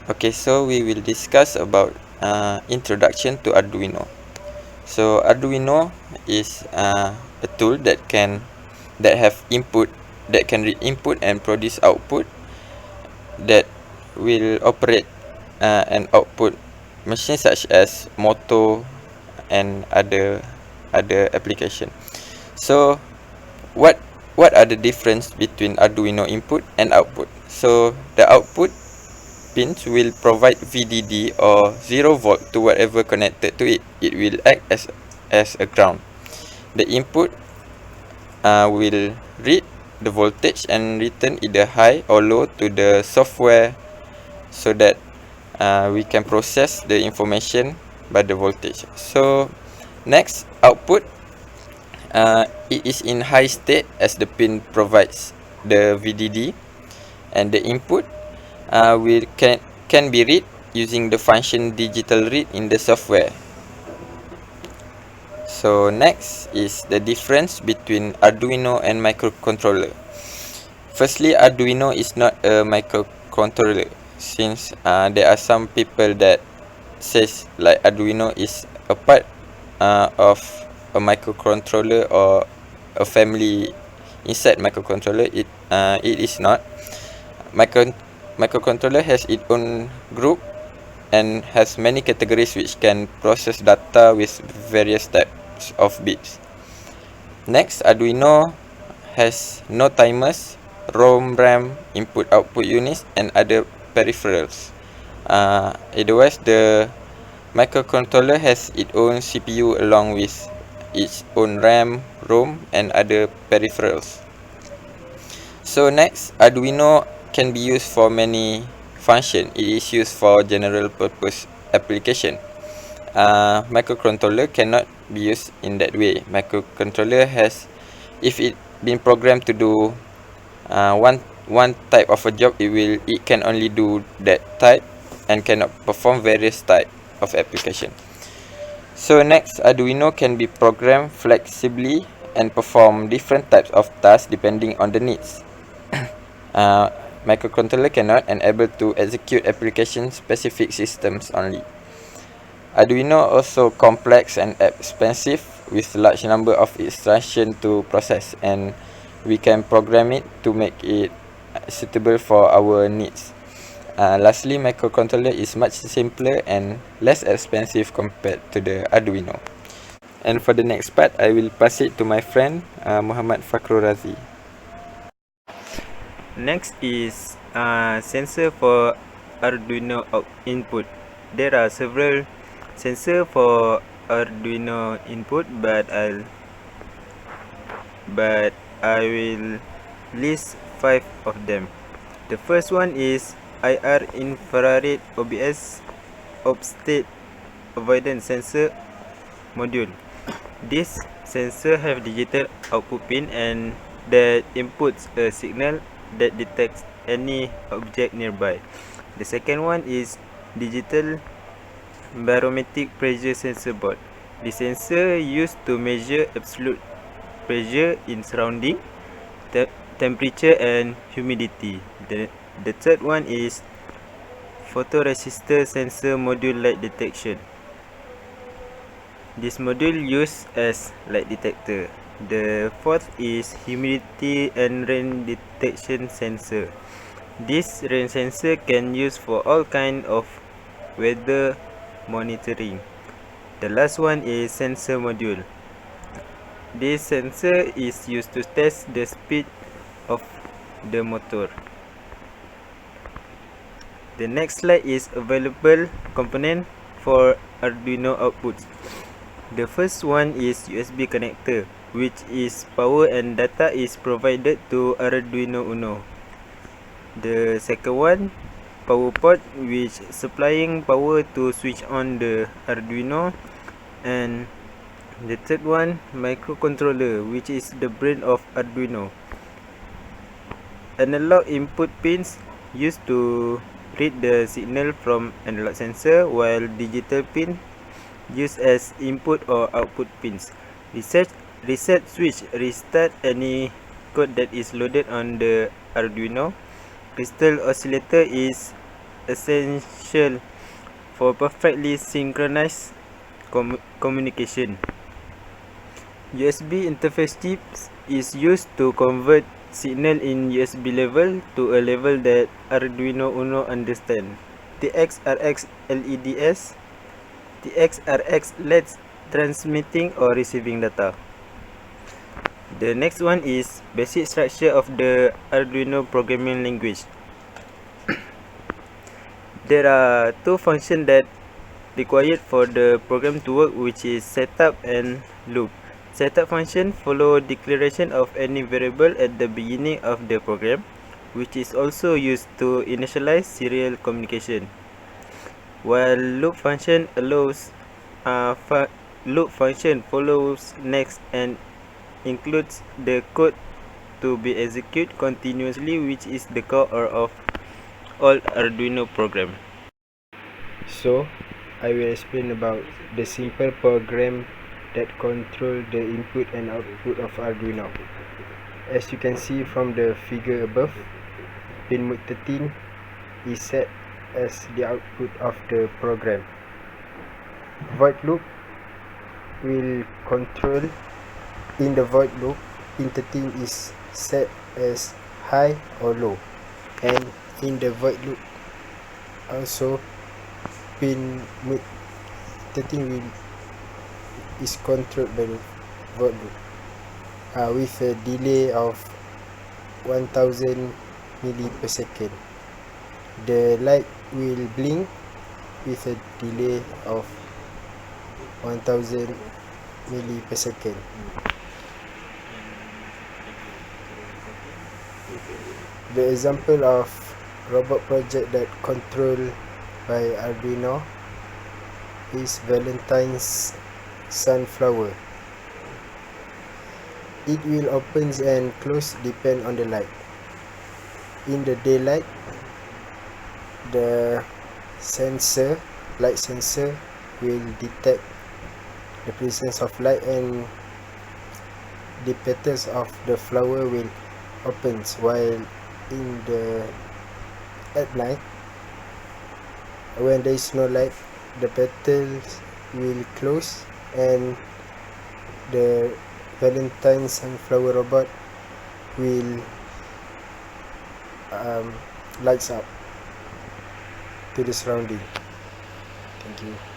Okay, so we will discuss about introduction to Arduino. So Arduino is a tool that have input that can read input and produce output that will operate and output machines such as motor and other application. So what what are the difference between Arduino input and output? So the output pins will provide VDD or 0 volt to whatever connected to it. It will act as a ground. The input will read the voltage and return either high or low to the software so that we can process the information by the voltage. So next, output, it is in high state as the pin provides the VDD, and the input can be read using the function digital read in the software. So next is the difference between Arduino and microcontroller. Firstly, Arduino is not a microcontroller, since there are some people that says like Arduino is a part of a microcontroller or a family inside microcontroller. It is not. Microcontroller has its own group and has many categories which can process data with various types of bits. Next, Arduino has no timers, ROM, RAM, input-output units, and other peripherals. Otherwise, the microcontroller has its own CPU along with its own RAM, ROM, and other peripherals. So next, Arduino can be used for many functions. It is used for general purpose application. Microcontroller cannot be used in that way. Microcontroller has, if it been programmed to do one type of a job, it can only do that type and cannot perform various type of application. So next, Arduino can be programmed flexibly and perform different types of tasks depending on the needs. Microcontroller cannot and able to execute application specific systems only. Arduino also complex and expensive with large number of instructions to process, and we can program it to make it suitable for our needs. Lastly, microcontroller is much simpler and less expensive compared to the Arduino. And for the next part, I will pass it to my friend Muhamad Fakhrurradzi. Next is sensor for Arduino input. There are several sensors for Arduino input, but I will list 5 of them. The first one is IR infrared OBS state avoidance sensor module. This sensor have digital output pin and that inputs a signal that detects any object nearby. The second one is digital barometric pressure sensor board. The sensor used to measure absolute pressure in surrounding, temperature and humidity. The third one is photoresistor sensor module light detection. This module used as light detector. The fourth is humidity and rain detection sensor. This rain sensor can use for all kind of weather monitoring. The last one is sensor module. This sensor is used to test the speed of the motor. The next slide is available component for Arduino outputs. The first one is USB connector, which is power and data is provided to Arduino Uno. The second one, power port, which supplying power to switch on the Arduino. And the third one, microcontroller, which is the brain of Arduino. Analog input pins used to read the signal from analog sensor, while digital pin used as input or output pins. Reset switch restart any code that is loaded on the Arduino. Crystal oscillator is essential for perfectly synchronized communication. USB interface chips is used to convert signal in USB level to a level that Arduino Uno understand. The XRX LEDs. The XRX lets transmitting or receiving data. The next one is basic structure of the Arduino programming language. There are two functions that required for the program to work, which is setup and loop. Setup function follow declaration of any variable at the beginning of the program, which is also used to initialize serial communication. While loop function follows next and includes the code to be executed continuously, which is the core of all Arduino program. So, I will explain about the simple program that control the input and output of Arduino. As you can see from the figure above, pin mode 13 is set as the output of the program. Void loop will control. In the void loop, pin 13 is set as high or low, and in the void loop also pin mode 13 is controlled by the void loop with a delay of 1000 milli per second. The light will blink with a delay of 1000 milli per second. The example of robot project that controlled by Arduino is Valentine's sunflower. It will open and close depend on the light. In the daylight, the light sensor will detect the presence of light, and the petals of the flower will open, while at night, when there is no light, the petals will close and the Valentine sunflower robot will lights up to the surrounding. Thank you.